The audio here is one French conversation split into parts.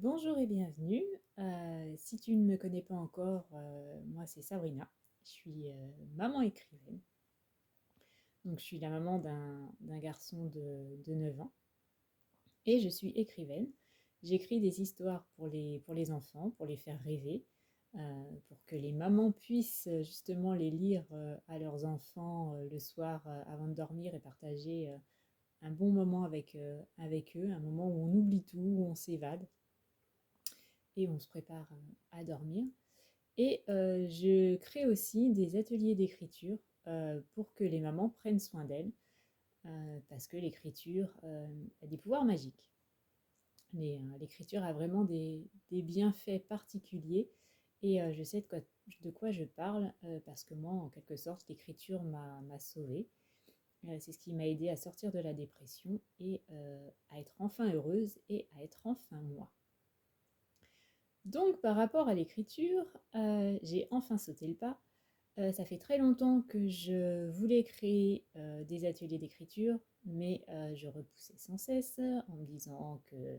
Bonjour et bienvenue. Si tu ne me connais pas encore, moi c'est Sabrina. Je suis maman écrivaine. Donc je suis la maman d'un garçon de 9 ans et je suis écrivaine. J'écris des histoires pour les enfants, pour les faire rêver, pour que les mamans puissent justement les lire à leurs enfants le soir avant de dormir et partager un bon moment avec eux, un moment où on oublie tout, où on s'évade et on se prépare à dormir. Et je crée aussi des ateliers d'écriture pour que les mamans prennent soin d'elles, parce que l'écriture a des pouvoirs magiques. L'écriture a vraiment des bienfaits particuliers et je sais de quoi je parle parce que moi, en quelque sorte, l'écriture m'a sauvée. C'est ce qui m'a aidé à sortir de la dépression et à être enfin heureuse et à être enfin moi. Donc par rapport à l'écriture, j'ai enfin sauté le pas. Ça fait très longtemps que je voulais créer des ateliers d'écriture, mais je repoussais sans cesse en me disant que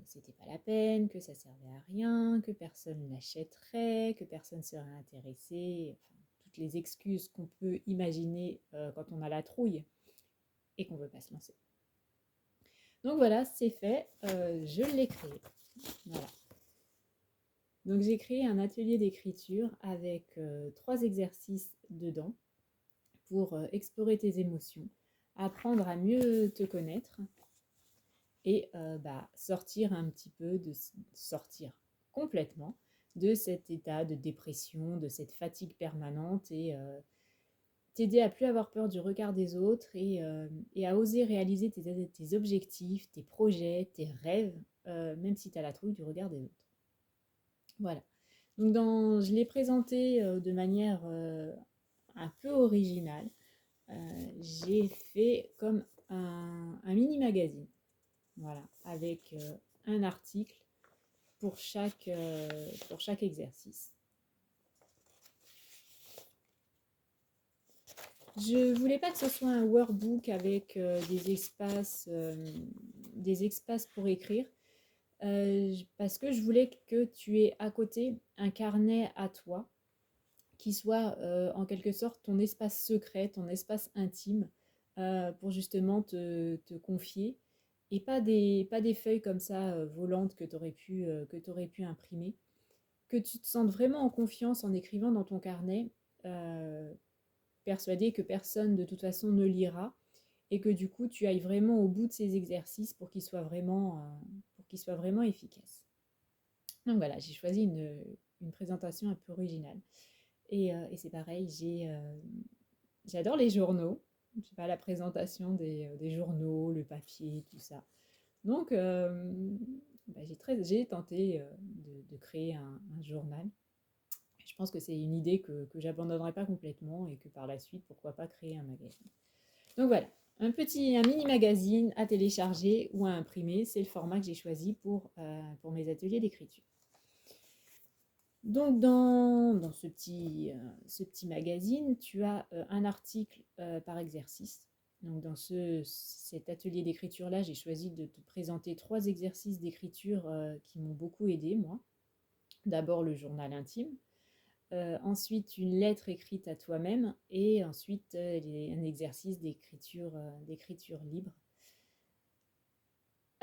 c'était pas la peine, que ça servait à rien, que personne l'achèterait, que personne serait intéressé, enfin, toutes les excuses qu'on peut imaginer quand on a la trouille et qu'on veut pas se lancer. Donc voilà, c'est fait, je l'ai créé. Voilà. Donc j'ai créé un atelier d'écriture avec 3 exercices dedans pour explorer tes émotions, apprendre à mieux te connaître et sortir un petit peu, sortir complètement de cet état de dépression, de cette fatigue permanente et t'aider à plus avoir peur du regard des autres et à oser réaliser tes objectifs, tes projets, tes rêves, même si tu as la trouille du regard des autres. Voilà. Donc je l'ai présenté de manière un peu originale. J'ai fait comme un mini magazine, voilà, avec un article pour chaque exercice. Je voulais pas que ce soit un workbook avec des espaces pour écrire, parce que je voulais que tu aies à côté un carnet à toi qui soit en quelque sorte ton espace secret, ton espace intime, pour justement te confier, et pas des feuilles comme ça volantes que tu aurais pu imprimer, que tu te sentes vraiment en confiance en écrivant dans ton carnet, euh, persuadé que personne de toute façon ne lira, et que du coup tu ailles vraiment au bout de ces exercices pour qu'ils soient vraiment efficaces. Donc voilà, j'ai choisi une présentation un peu originale. Et c'est pareil, j'adore les journaux. Je sais pas, la présentation des journaux, le papier, tout ça. Donc, j'ai tenté de créer un journal. Je pense que c'est une idée que j'abandonnerai pas complètement et que par la suite, pourquoi pas créer un magazine. Donc voilà, un mini magazine à télécharger ou à imprimer, c'est le format que j'ai choisi pour mes ateliers d'écriture. Donc dans ce petit magazine, tu as un article par exercice. Donc dans cet atelier d'écriture-là, j'ai choisi de te présenter 3 exercices d'écriture qui m'ont beaucoup aidé, moi. D'abord le journal intime, ensuite une lettre écrite à toi-même et ensuite un exercice d'écriture libre.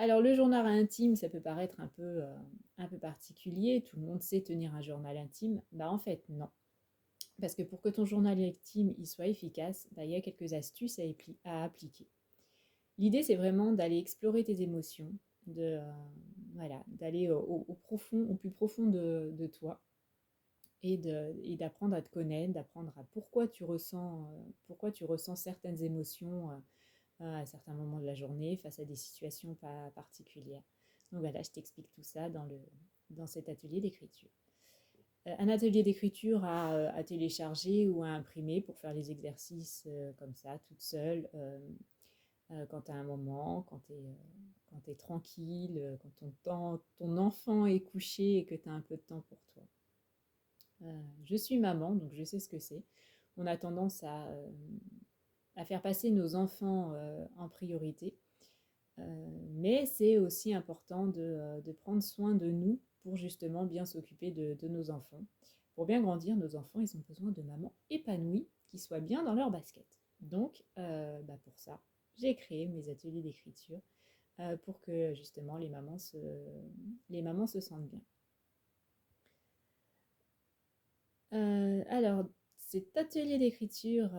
Alors le journal intime, ça peut paraître un peu particulier, tout le monde sait tenir un journal intime. Bah en fait non. Parce que pour que ton journal intime il soit efficace, bah, il y a quelques astuces à appliquer. L'idée, c'est vraiment d'aller explorer tes émotions, voilà, d'aller au plus profond de toi et d'apprendre à te connaître, d'apprendre à pourquoi tu ressens certaines émotions à certains moments de la journée face à des situations pas particulières. Donc voilà, je t'explique tout ça dans cet atelier d'écriture. Un atelier d'écriture à télécharger ou à imprimer pour faire les exercices comme ça, toute seule, quand tu as un moment, quand tu es tranquille, quand ton enfant est couché et que tu as un peu de temps pour toi. Je suis maman, donc je sais ce que c'est. On a tendance à faire passer nos enfants en priorité. Mais c'est aussi important de prendre soin de nous pour justement bien s'occuper de nos enfants. Pour bien grandir, nos enfants, ils ont besoin de mamans épanouies qui soient bien dans leur basket. Donc, pour ça, j'ai créé mes ateliers d'écriture pour que justement les mamans se sentent bien. Alors, cet atelier d'écriture,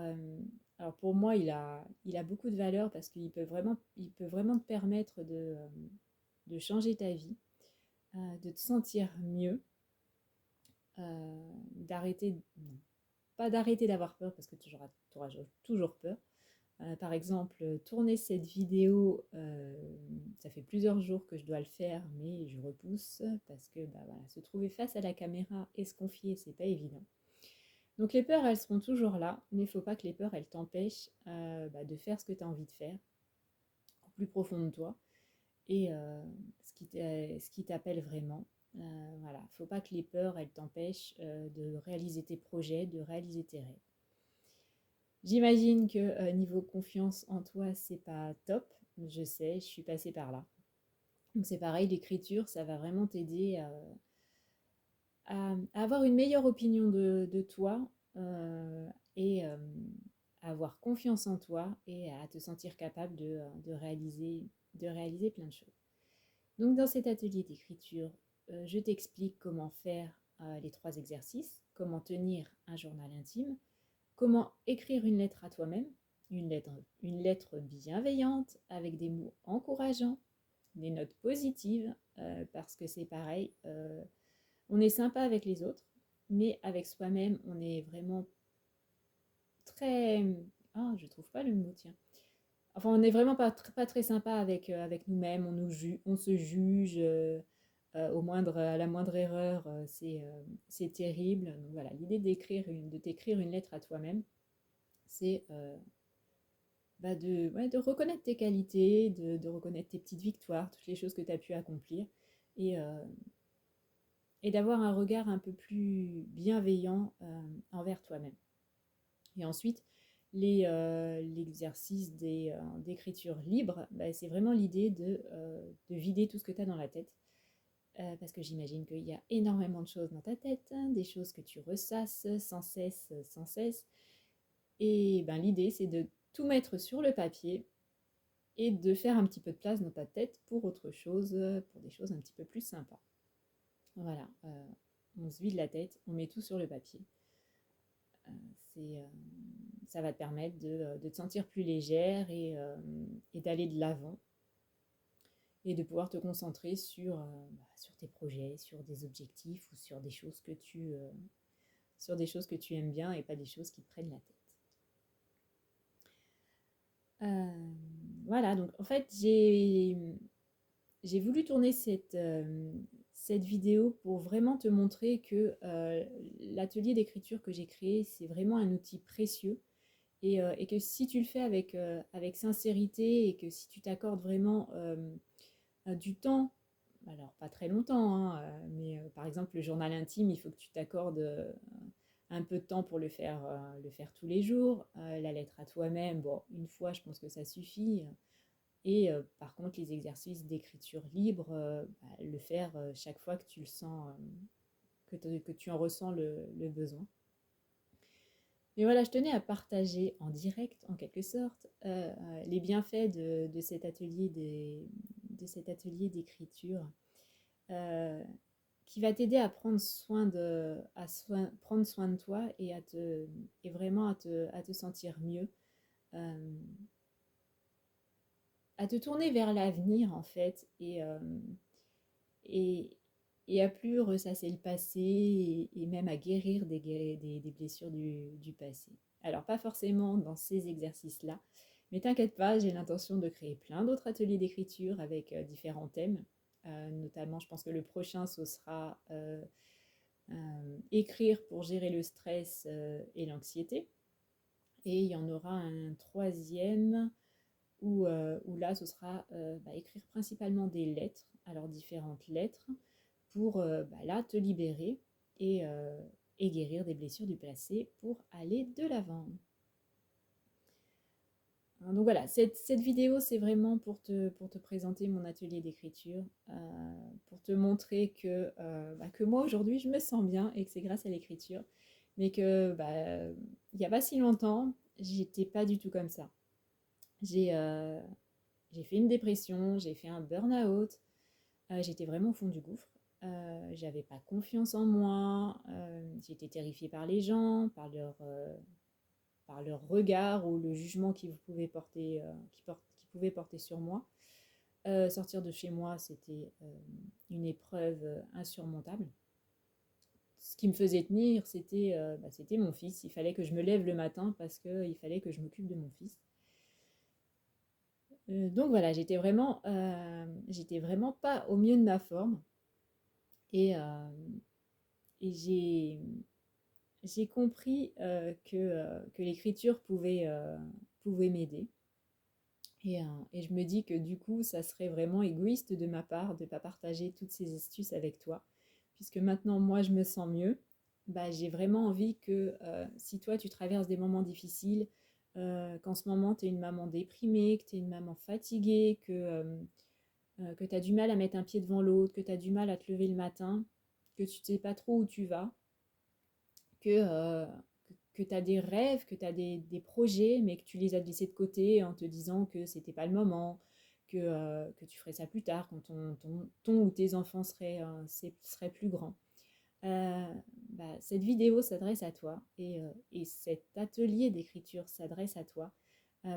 alors pour moi, il a beaucoup de valeur parce il peut vraiment te permettre de changer ta vie, de te sentir mieux, d'arrêter, non, pas d'arrêter d'avoir peur parce que tu auras toujours peur. Par exemple, tourner cette vidéo, ça fait plusieurs jours que je dois le faire, mais je repousse parce que voilà, se trouver face à la caméra et se confier, c'est pas évident. Donc les peurs, elles seront toujours là, mais il ne faut pas que les peurs, elles t'empêchent de faire ce que tu as envie de faire, au plus profond de toi, et ce qui t'appelle vraiment. Voilà, il ne faut pas que les peurs, elles t'empêchent de réaliser tes projets, de réaliser tes rêves. J'imagine que niveau confiance en toi, c'est pas top. Je sais, je suis passée par là. Donc c'est pareil, l'écriture, ça va vraiment t'aider à avoir une meilleure opinion de toi et à avoir confiance en toi et à te sentir capable de réaliser plein de choses. Donc dans cet atelier d'écriture, je t'explique comment faire les 3 exercices, comment tenir un journal intime, comment écrire une lettre à toi-même, une lettre bienveillante avec des mots encourageants, des notes positives, parce que c'est pareil, on est sympa avec les autres, mais avec soi-même, on est vraiment très... Ah, je trouve pas le mot, tiens. Enfin, on n'est vraiment pas très sympa avec nous-mêmes, on se juge à la moindre erreur, c'est terrible. Donc voilà, l'idée de t'écrire une lettre à toi-même, c'est de reconnaître tes qualités, de reconnaître tes petites victoires, toutes les choses que tu as pu accomplir, et, euh, et d'avoir un regard un peu plus bienveillant envers toi-même. Et ensuite, l'exercice d'écriture libre, c'est vraiment l'idée de vider tout ce que tu as dans la tête. Parce que j'imagine qu'il y a énormément de choses dans ta tête, hein, des choses que tu ressasses sans cesse, sans cesse. Et l'idée, c'est de tout mettre sur le papier et de faire un petit peu de place dans ta tête pour autre chose, pour des choses un petit peu plus sympas. Voilà, on se vide la tête, on met tout sur le papier. C'est, ça va te permettre de te sentir plus légère et d'aller de l'avant et de pouvoir te concentrer sur tes projets, sur des objectifs ou sur des choses que tu aimes bien et pas des choses qui te prennent la tête. Voilà, donc en fait, j'ai voulu tourner cette vidéo pour vraiment te montrer que l'atelier d'écriture que j'ai créé, c'est vraiment un outil précieux et que si tu le fais avec sincérité et que si tu t'accordes vraiment du temps, alors pas très longtemps, hein, mais par exemple le journal intime, il faut que tu t'accordes un peu de temps pour le faire tous les jours. La lettre à toi-même, bon, une fois, je pense que ça suffit. Et par contre, les exercices d'écriture libre, le faire chaque fois que tu le sens, que tu en ressens le besoin. Mais voilà, je tenais à partager en direct, en quelque sorte, les bienfaits de cet atelier d'écriture qui va t'aider à prendre soin de toi et vraiment à te sentir mieux, à te tourner vers l'avenir en fait et, et à plus ressasser le passé et même à guérir des blessures du passé. Alors pas forcément dans ces exercices-là, mais t'inquiète pas, j'ai l'intention de créer plein d'autres ateliers d'écriture avec différents thèmes. Notamment, je pense que le prochain, ce sera écrire pour gérer le stress et l'anxiété. Et il y en aura un troisième où là, ce sera écrire principalement des lettres, alors différentes lettres, pour là te libérer et guérir des blessures du passé pour aller de l'avant. Donc voilà, cette vidéo, c'est vraiment pour te présenter mon atelier d'écriture, pour te montrer que moi aujourd'hui, je me sens bien et que c'est grâce à l'écriture, mais que il n'y a pas si longtemps, j'étais pas du tout comme ça. J'ai j'ai fait une dépression, j'ai fait un burn-out, j'étais vraiment au fond du gouffre. J'avais pas confiance en moi, j'étais terrifiée par les gens, par leur regard ou le jugement qu'ils pouvaient porter, qu'ils pouvaient porter sur moi. Sortir de chez moi, c'était une épreuve insurmontable. Ce qui me faisait tenir, c'était mon fils. Il fallait que je me lève le matin parce qu'il fallait que je m'occupe de mon fils. Donc voilà, j'étais vraiment pas au mieux de ma forme. Et, euh, et j'ai compris que l'écriture pouvait m'aider. Et je me dis que du coup, ça serait vraiment égoïste de ma part de ne pas partager toutes ces astuces avec toi. Puisque maintenant, moi, je me sens mieux, j'ai vraiment envie que si toi, tu traverses des moments difficiles, qu'en ce moment, tu es une maman déprimée, que tu es une maman fatiguée, que tu as du mal à mettre un pied devant l'autre, que tu as du mal à te lever le matin, que tu ne sais pas trop où tu vas, que, euh, que tu as des rêves, que tu as des projets, mais que tu les as laissés de côté en te disant que c'était pas le moment, que tu ferais ça plus tard, quand ton ou tes enfants seraient plus grands. Euh, Cette vidéo s'adresse à toi et cet atelier d'écriture s'adresse à toi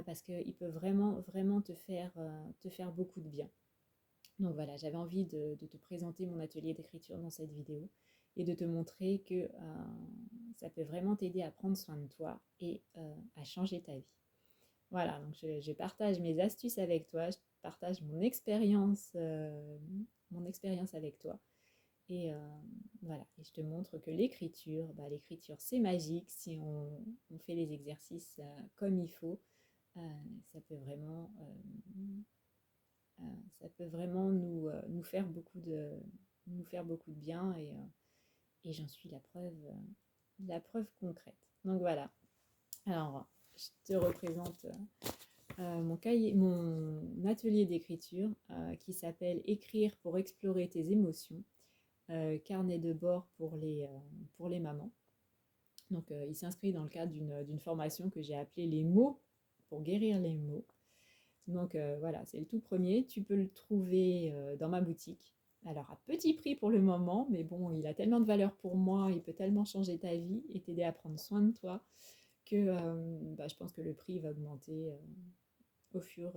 parce qu'il peut vraiment, vraiment te faire beaucoup de bien. Donc voilà, j'avais envie de te présenter mon atelier d'écriture dans cette vidéo et de te montrer que ça peut vraiment t'aider à prendre soin de toi et à changer ta vie. Voilà, donc je partage mes astuces avec toi, je partage mon expérience avec toi. Et voilà, et je te montre que l'écriture c'est magique si on fait les exercices comme il faut. euh, ça peut vraiment ça peut vraiment nous faire beaucoup de bien et j'en suis la preuve concrète. Donc voilà. Alors, je te représente mon atelier d'écriture qui s'appelle Écrire pour explorer tes émotions, carnet de bord pour les mamans. Donc, il s'inscrit dans le cadre d'une formation que j'ai appelée Les mots pour guérir les mots. Donc voilà, c'est le tout premier. Tu peux le trouver dans ma boutique. Alors à petit prix pour le moment, mais bon, il a tellement de valeur pour moi, il peut tellement changer ta vie et t'aider à prendre soin de toi que je pense que le prix va augmenter au fur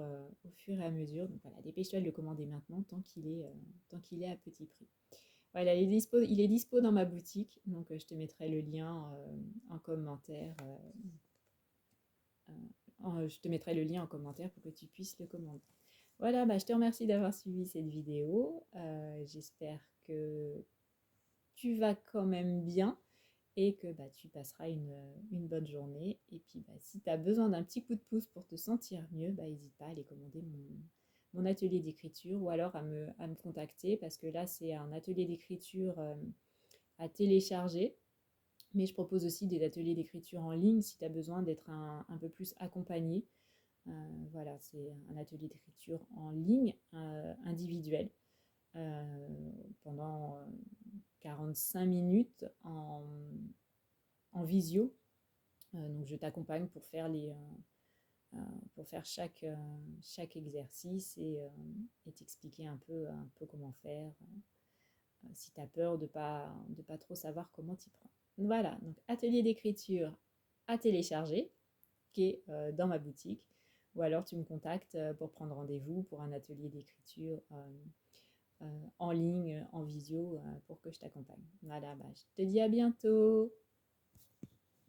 et à mesure. Donc voilà, dépêche-toi de le commander maintenant tant qu'il est à petit prix. Voilà, il est dispo dans ma boutique, donc je te mettrai le lien en commentaire. Je te mettrai le lien en commentaire pour que tu puisses le commander. Voilà, je te remercie d'avoir suivi cette vidéo. J'espère que tu vas quand même bien et que tu passeras une bonne journée. Et puis si tu as besoin d'un petit coup de pouce pour te sentir mieux, n'hésite pas à aller commander mon atelier d'écriture ou alors à me contacter parce que là c'est un atelier d'écriture à télécharger. Mais je propose aussi des ateliers d'écriture en ligne si tu as besoin d'être un peu plus accompagné. Voilà, c'est un atelier d'écriture en ligne individuel pendant 45 minutes en visio. Donc je t'accompagne pour faire chaque exercice et t'expliquer un peu comment faire si tu as peur de pas trop savoir comment t'y prendre. Voilà, donc atelier d'écriture à télécharger qui est dans ma boutique. Ou alors tu me contactes pour prendre rendez-vous pour un atelier d'écriture en ligne, en visio, pour que je t'accompagne. Voilà, je te dis à bientôt.